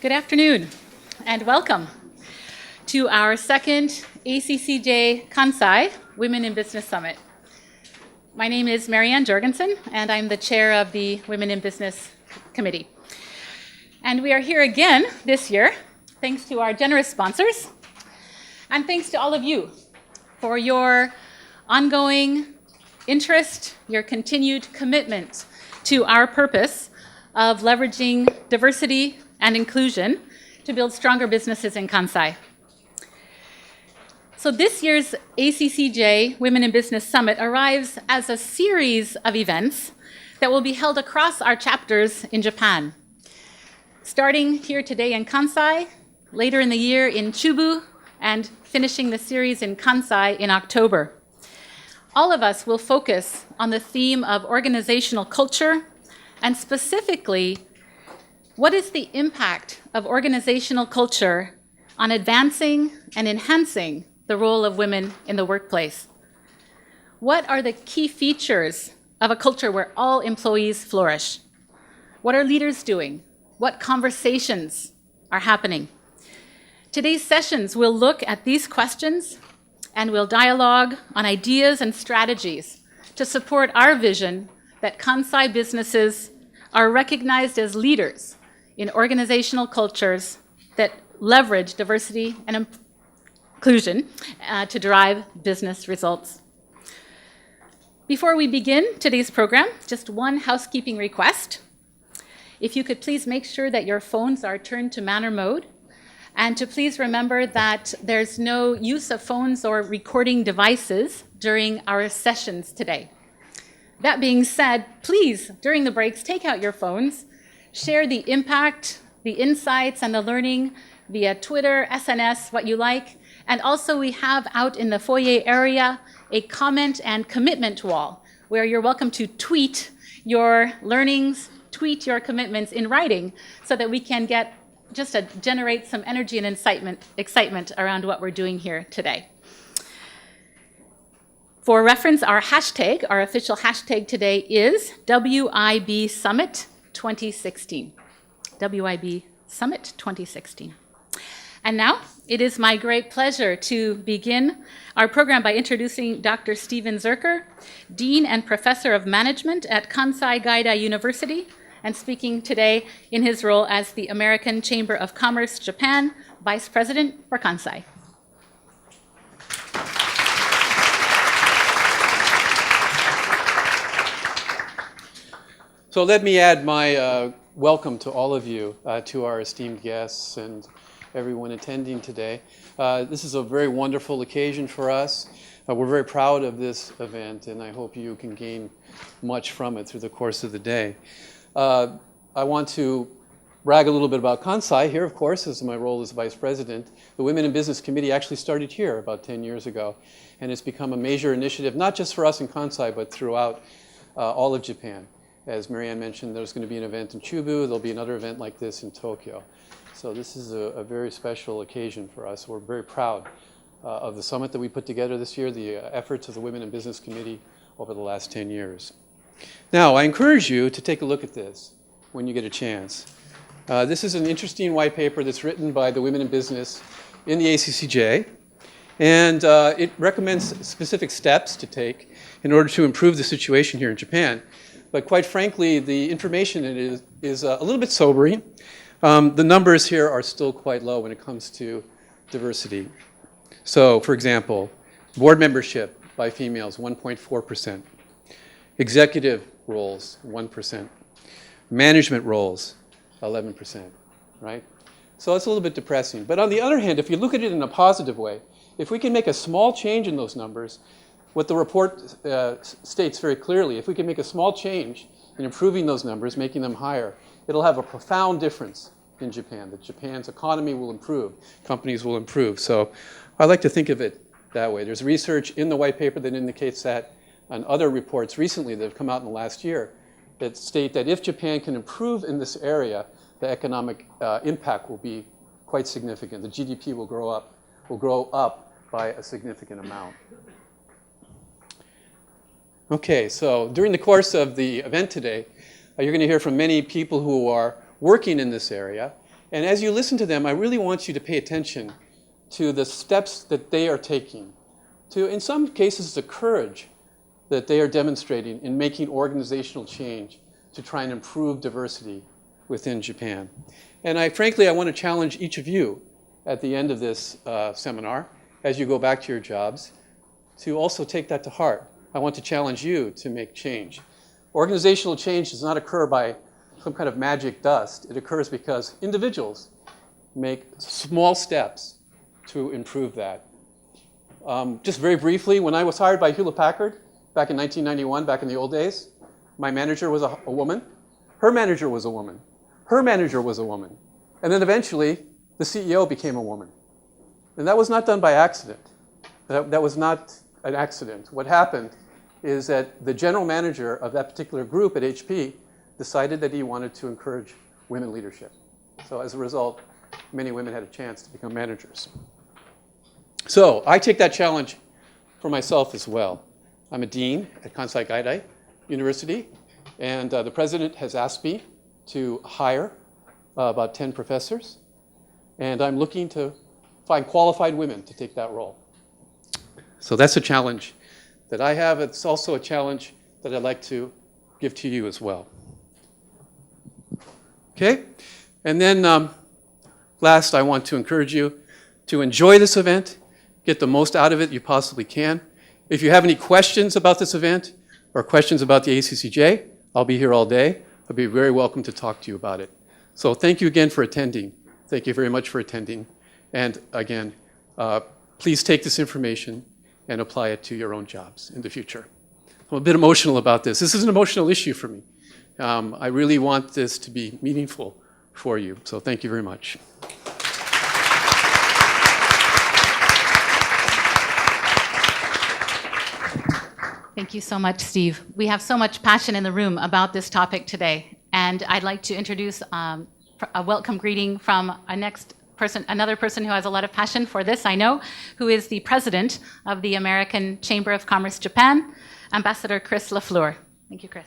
Good afternoon and welcome to our second ACCJ Kansai Women in Business Summit. My name is Marianne Jorgensen and I'm the chair of the Women in Business Committee. And we are here again this year thanks to our generous sponsors and thanks to all of you for your ongoing interest, your continued commitment to our purpose of leveraging diversity and inclusion to build stronger businesses in Kansai. So this year's ACCJ Women in Business Summit arrives as a series of events that will be held across our chapters in Japan. Starting here today in Kansai, later in the year in Chubu, and finishing the series in Kansai in October. All of us will focus on the theme of organizational culture and specifically what is the impact of organizational culture on advancing and enhancing the role of women in the workplace? What are the key features of a culture where all employees flourish? What are leaders doing? What conversations are happening? Today's sessions will look at these questions and we'll dialogue on ideas and strategies to support our vision that Kansai businesses are recognized as leaders in organizational cultures that leverage diversity and inclusion to drive business results. Before we begin today's program, just one housekeeping request. If you could please make sure that your phones are turned to manner mode, and to please remember that there's no use of phones or recording devices during our sessions today. That being said, please, during the breaks, take out your phones, share the impact, the insights, and the learning via Twitter, SNS, what you like. And also we have out in the foyer area a comment and commitment wall where you're welcome to tweet your learnings, tweet your commitments in writing so that we can get just to generate some energy and excitement around what we're doing here today. For reference, our official hashtag today is WIB Summit 2016. WIB Summit 2016. And now, it is my great pleasure to begin our program by introducing Dr. Steven Zurcher, Dean and Professor of Management at Kansai Gaida University, and speaking today in his role as the American Chamber of Commerce Japan Vice President for Kansai. So let me add my welcome to all of you, to our esteemed guests and everyone attending today. This is a very wonderful occasion for us. We're very proud of this event, and I hope you can gain much from it through the course of the day. I want to brag a little bit about Kansai here, of course, as my role as Vice President. The Women in Business Committee actually started here about 10 years ago, and it's become a major initiative, not just for us in Kansai, but throughout all of Japan. As Marianne mentioned, there's going to be an event in Chubu. There'll be another event like this in Tokyo. So this is a very special occasion for us. We're very proud of the summit that we put together this year, the efforts of the Women in Business Committee over the last 10 years. Now, I encourage you to take a look at this when you get a chance. This is an interesting white paper that's written by the Women in Business in the ACCJ, and it recommends specific steps to take in order to improve the situation here in Japan. But quite frankly, the information in it is a little bit sobering. The numbers here are still quite low when it comes to diversity. So, for example, board membership by females, 1.4%. Executive roles, 1%. Management roles, 11%, right? So it's a little bit depressing. But on the other hand, if you look at it in a positive way, if we can make a small change in those numbers, what the report states very clearly, if we can make a small change in improving those numbers, making them higher, it'll have a profound difference in Japan, that Japan's economy will improve, companies will improve. So I like to think of it that way. There's research in the white paper that indicates that, and other reports recently that have come out in the last year that state that if Japan can improve in this area, the economic impact will be quite significant. The GDP will grow up by a significant amount. Okay, so during the course of the event today, you're going to hear from many people who are working in this area And as you listen to them, I really want you to pay attention to the steps that they are taking, to, in some cases, the courage that they are demonstrating in making organizational change to try and improve diversity within Japan. And frankly, I want to challenge each of you at the end of this seminar, as you go back to your jobs, to also take that to heart. I want to challenge you to make change. Organizational change does not occur by some kind of magic dust. It occurs because individuals make small steps to improve that. Just very briefly, when I was hired by Hewlett-Packard back in 1991, back in the old days, my manager was a woman. Her manager was a woman. Her manager was a woman. And then eventually, the CEO became a woman. And that was not done by accident. That was not an accident. What happened is that the general manager of that particular group at HP decided that he wanted to encourage women leadership. So as a result, many women had a chance to become managers. So I take that challenge for myself as well. I'm a dean at Kansai Gaidai University, and the president has asked me to hire about 10 professors, and I'm looking to find qualified women to take that role. So that's a challenge that I have. It's also a challenge that I'd like to give to you as well. Okay? And then last, I want to encourage you to enjoy this event, get the most out of it you possibly can. If you have any questions about this event or questions about the ACCJ, I'll be here all day. I'll be very welcome to talk to you about it. So thank you again for attending. Thank you very much for attending. And again, please take this information and apply it to your own jobs in the future. I'm a bit emotional about this. This is an emotional issue for me. I really want this to be meaningful for you. So thank you very much. Thank you so much, Steve. We have so much passion in the room about this topic today. And I'd like to introduce a welcome greeting from another person who has a lot of passion for this, I know, who is the president of the American Chamber of Commerce Japan, Ambassador Chris Lafleur. Thank you, Chris.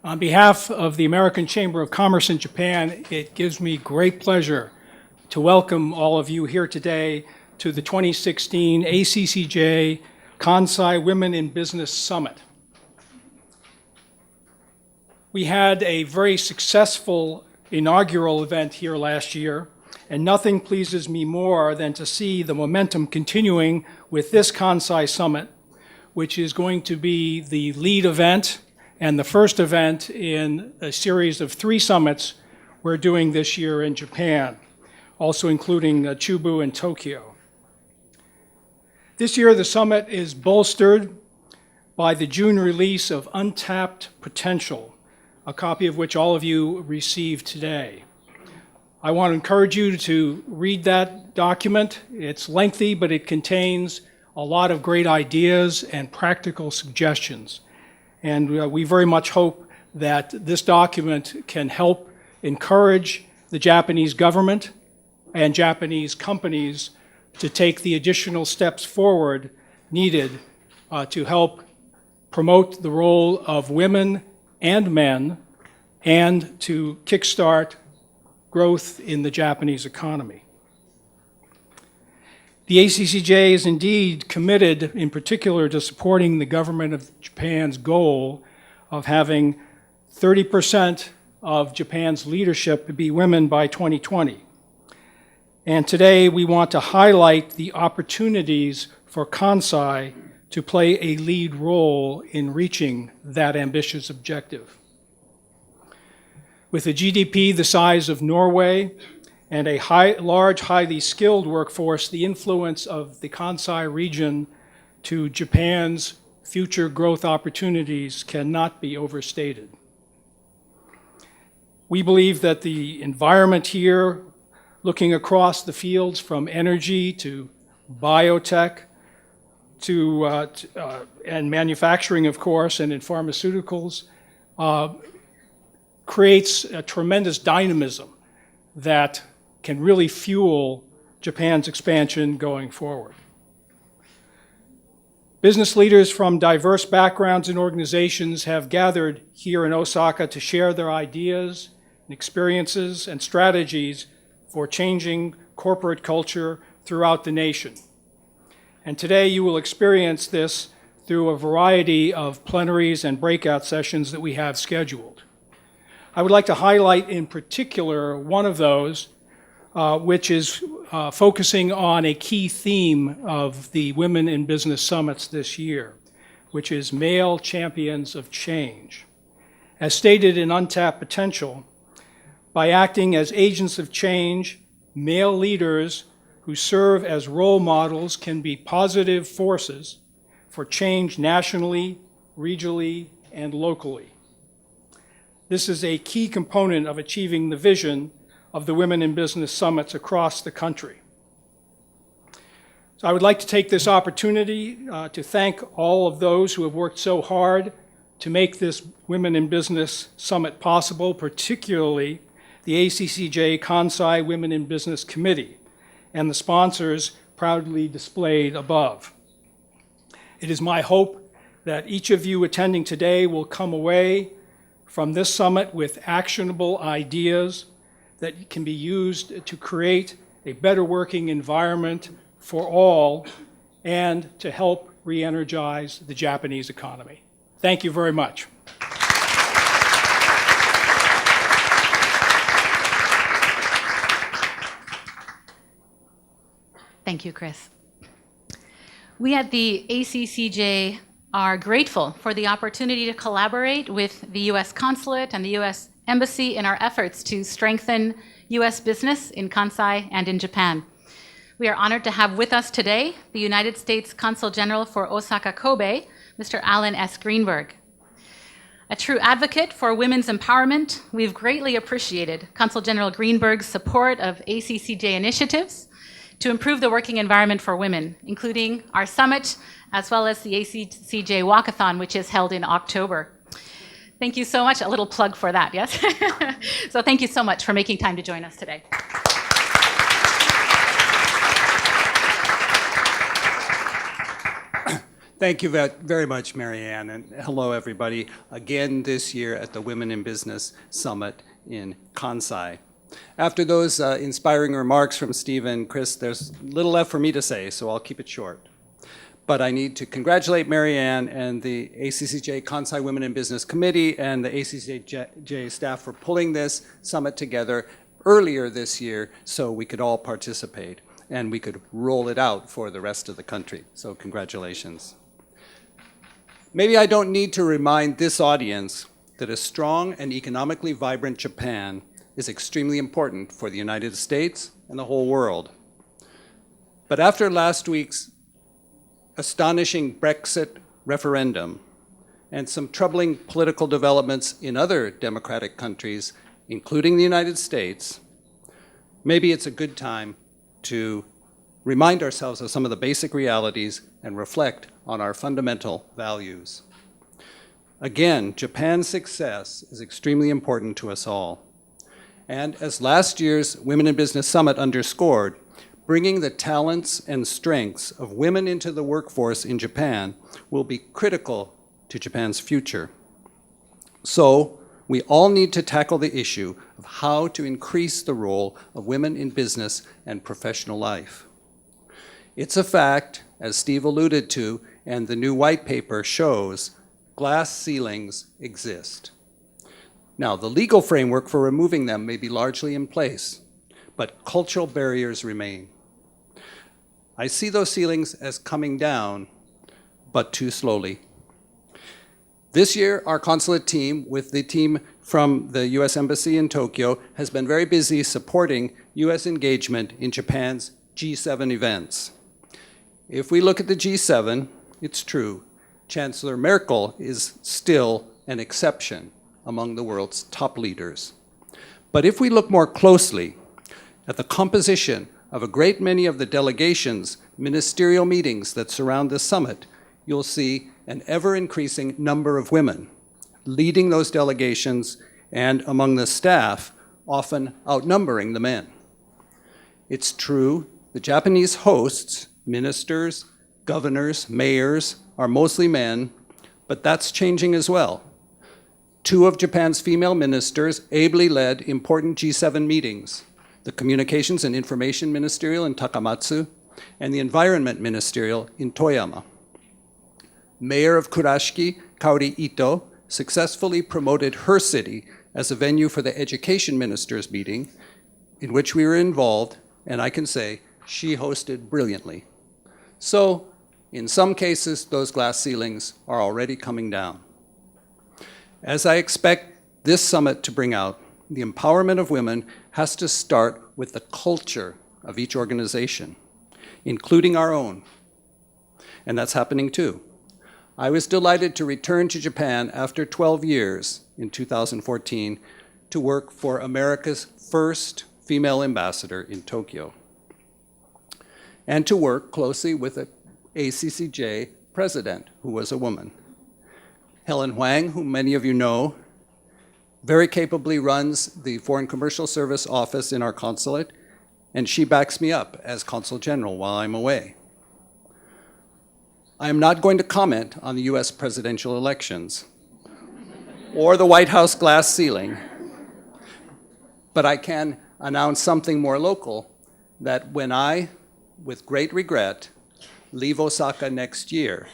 On behalf of the American Chamber of Commerce in Japan, it gives me great pleasure to welcome all of you here today to the 2016 ACCJ Kansai Women in Business Summit. We had a very successful inaugural event here last year, and nothing pleases me more than to see the momentum continuing with this Kansai Summit, which is going to be the lead event and the first event in a series of 3 summits we're doing this year in Japan, also including Chubu and Tokyo. This year, the summit is bolstered by the June release of Untapped Potential, a copy of which all of you received today. I want to encourage you to read that document. It's lengthy, but it contains a lot of great ideas and practical suggestions. And we very much hope that this document can help encourage the Japanese government and Japanese companies to take the additional steps forward needed to help promote the role of women and men and to kickstart growth in the Japanese economy. The ACCJ is indeed committed, in particular, to supporting the government of Japan's goal of having 30% of Japan's leadership be women by 2020. And today we want to highlight the opportunities for Kansai to play a lead role in reaching that ambitious objective. With a GDP the size of Norway, and a large, highly skilled workforce, the influence of the Kansai region to Japan's future growth opportunities cannot be overstated. We believe that the environment here, looking across the fields from energy to biotech and manufacturing, of course, and in pharmaceuticals, creates a tremendous dynamism that can really fuel Japan's expansion going forward. Business leaders from diverse backgrounds and organizations have gathered here in Osaka to share their ideas and experiences and strategies for changing corporate culture throughout the nation. And today you will experience this through a variety of plenaries and breakout sessions that we have scheduled. I would like to highlight in particular one of those, which is focusing on a key theme of the Women in Business Summits this year, which is male champions of change. As stated in Untapped Potential, by acting as agents of change, male leaders who serve as role models can be positive forces for change nationally, regionally, and locally. This is a key component of achieving the vision of the Women in Business Summits across the country. So I would like to take this opportunity to thank all of those who have worked so hard to make this Women in Business Summit possible, particularly the ACCJ Kansai Women in Business Committee and the sponsors proudly displayed above. It is my hope that each of you attending today will come away from this summit with actionable ideas that can be used to create a better working environment for all and to help re-energize the Japanese economy. Thank you very much. Thank you, Chris. We at the ACCJ are grateful for the opportunity to collaborate with the U.S. Consulate and the U.S. Embassy in our efforts to strengthen U.S. business in Kansai and in Japan. We are honored to have with us today the United States Consul General for Osaka Kobe, Mr. Alan S. Greenberg. A true advocate for women's empowerment, we've greatly appreciated Consul General Greenberg's support of ACCJ initiatives to improve the working environment for women, including our summit, as well as the ACCJ Walkathon, which is held in October. Thank you so much. A little plug for that, yes? So thank you so much for making time to join us today. Thank you very much, Marianne, and hello, everybody. Again this year at the Women in Business Summit in Kansai. After those inspiring remarks from Steve and Chris, there's little left for me to say, so I'll keep it short. But I need to congratulate Marianne and the ACCJ Kansai Women in Business Committee and the ACCJ staff for pulling this summit together earlier this year so we could all participate and we could roll it out for the rest of the country. So congratulations. Maybe I don't need to remind this audience that a strong and economically vibrant Japan is extremely important for the United States and the whole world. But after last week's astonishing Brexit referendum and some troubling political developments in other democratic countries, including the United States, maybe it's a good time to remind ourselves of some of the basic realities and reflect on our fundamental values. Again, Japan's success is extremely important to us all. And as last year's Women in Business Summit underscored, bringing the talents and strengths of women into the workforce in Japan will be critical to Japan's future. So, we all need to tackle the issue of how to increase the role of women in business and professional life. It's a fact, as Steve alluded to, and the new white paper shows, glass ceilings exist. Now, the legal framework for removing them may be largely in place, but cultural barriers remain. I see those ceilings as coming down, but too slowly. This year, our consulate team, with the team from the U.S. Embassy in Tokyo, has been very busy supporting U.S. engagement in Japan's G7 events. If we look at the G7, it's true. Chancellor Merkel is still an exception among the world's top leaders. But if we look more closely at the composition of a great many of the delegations' ministerial meetings that surround this summit, you'll see an ever-increasing number of women leading those delegations and among the staff, often outnumbering the men. It's true, the Japanese hosts, ministers, governors, mayors, are mostly men, but that's changing as well. 2 of Japan's female ministers ably led important G7 meetings, the Communications and Information Ministerial in Takamatsu and the Environment Ministerial in Toyama. Mayor of Kurashiki, Kaori Ito, successfully promoted her city as a venue for the Education Ministers' meeting, in which we were involved, and I can say she hosted brilliantly. So, in some cases, those glass ceilings are already coming down. As I expect this summit to bring out, the empowerment of women has to start with the culture of each organization, including our own. And that's happening too. I was delighted to return to Japan after 12 years in 2014 to work for America's first female ambassador in Tokyo, and to work closely with the ACCJ president, who was a woman. Helen Huang, whom many of you know, very capably runs the Foreign Commercial Service office in our consulate, and she backs me up as Consul General while I'm away. I am not going to comment on the US presidential elections or the White House glass ceiling, but I can announce something more local, that when I, with great regret, leave Osaka next year,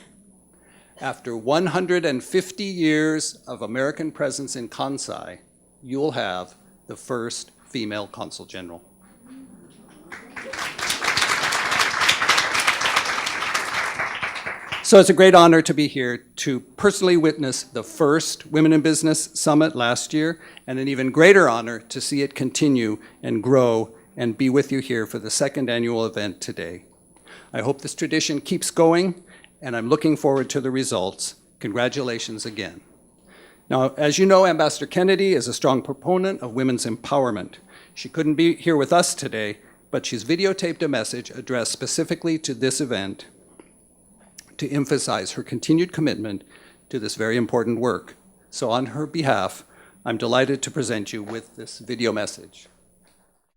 after 150 years of American presence in Kansai, you will have the first female Consul General. So it's a great honor to be here to personally witness the first Women in Business Summit last year, and an even greater honor to see it continue and grow and be with you here for the second annual event today. I hope this tradition keeps going, and I'm looking forward to the results. Congratulations again. Now, as you know, Ambassador Kennedy is a strong proponent of women's empowerment. She couldn't be here with us today, but she's videotaped a message addressed specifically to this event to emphasize her continued commitment to this very important work. So on her behalf, I'm delighted to present you with this video message.